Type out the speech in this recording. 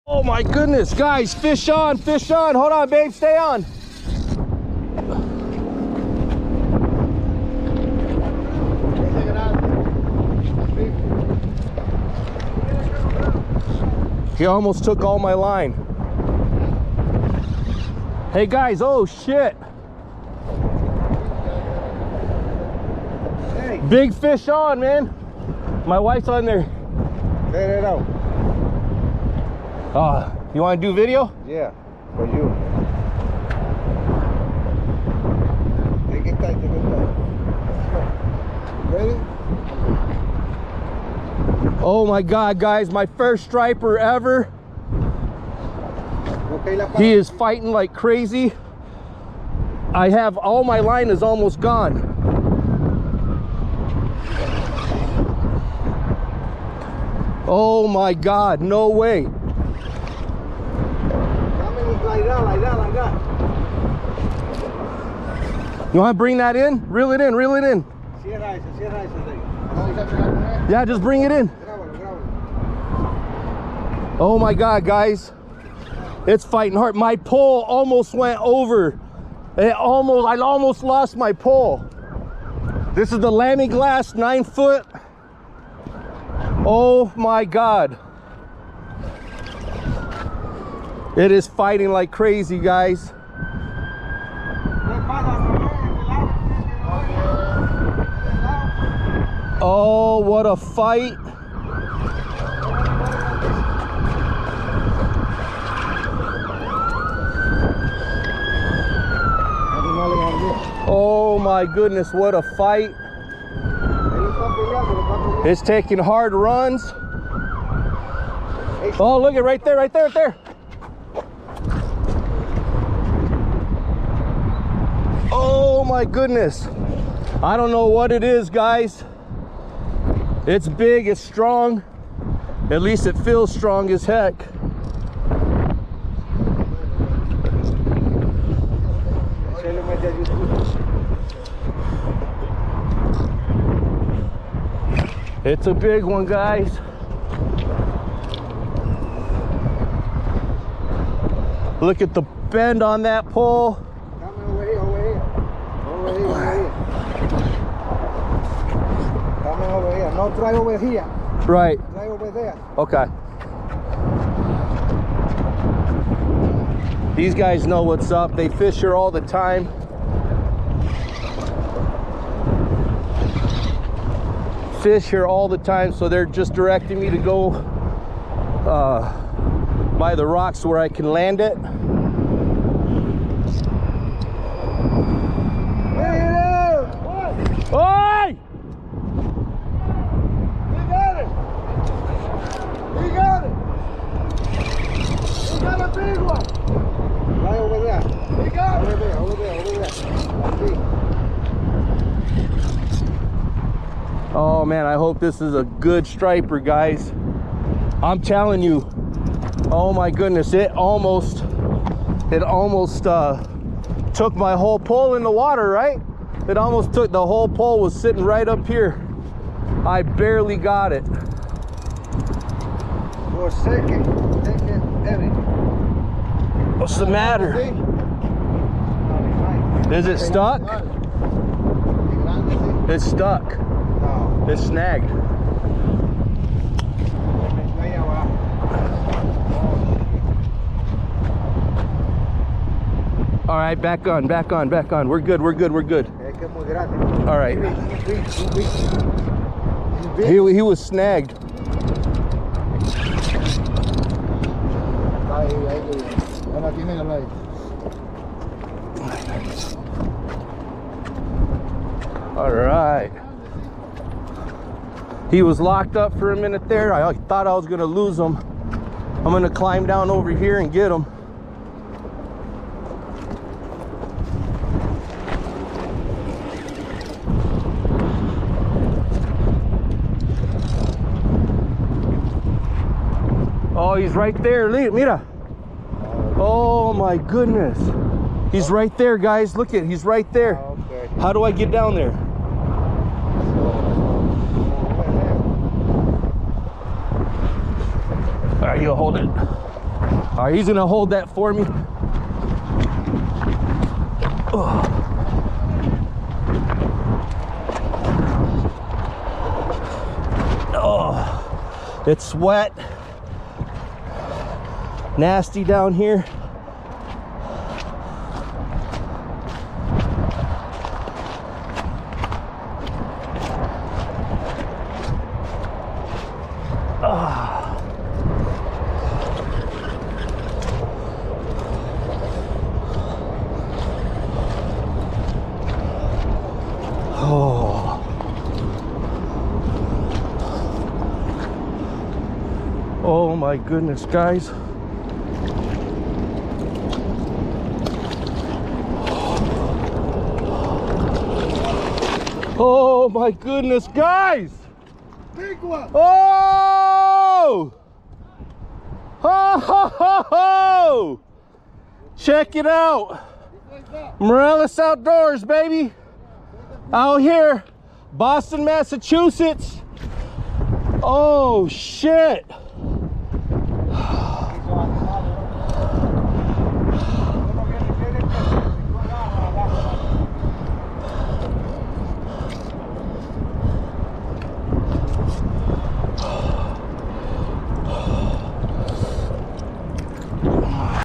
Oh my goodness, guys, fish on, fish on. Hold on, babe, stay on. He almost took all my line. Hey guys, oh shit. Hey. Big fish on, man. My wife's on there. Let it out. You want to do video? Yeah, for you. Take it tight, take it tight. Ready? Oh my God, guys, my first striper ever. Okay, He is fighting like crazy. I have, all my line is almost gone. Oh my God, no way. Like that, like that, like that. You want to bring that in? Reel it in, reel it in. Yeah, just bring it in. Oh my God, guys. It's fighting hard. My pole almost went over. I almost lost my pole. This is the Lammy Glass 9 foot. Oh my God. It is fighting like crazy, guys. Oh, what a fight. Oh my goodness, what a fight. It's taking hard runs. Oh, look at right there, right there, right there. Oh my goodness. I don't know what it is, guys. It's big, it's strong. At least it feels strong as heck. It's a big one, guys. Look at the bend on that pole. Over here. No, try over here. Right. Try over there. Okay. These guys know what's up. They fish here all the time. Fish here all the time, so they're just directing me to go by the rocks where I can land it. Oi! Big one. Right over there. We got it. Over there, over there, over there. Oh man, I hope this is a good striper, guys. I'm telling you. Oh my goodness, it almost took my whole pole in the water, right? It almost took, the whole pole was sitting right up here. I barely got it. For a second, Eddie. What's the matter? Is it stuck? It's stuck. It's snagged. All right, back on, back on, back on. We're good, we're good, we're good. All right. He was snagged. All right. He was locked up for a minute there. I thought I was gonna lose him. I'm gonna climb down over here and get him. Oh, he's right there. Mira. Oh my goodness. He's right there, guys. Look at, he's right there. Okay. How do I get down there? All right, you hold it. All right, he's gonna hold that for me. Oh, it's wet, nasty down here. Oh my goodness, guys. Oh my goodness, guys. Big one. Oh! Ho, ho, ho, ho! Check it out. Morales Outdoors, baby. Out here, Boston, Massachusetts. Oh, shit.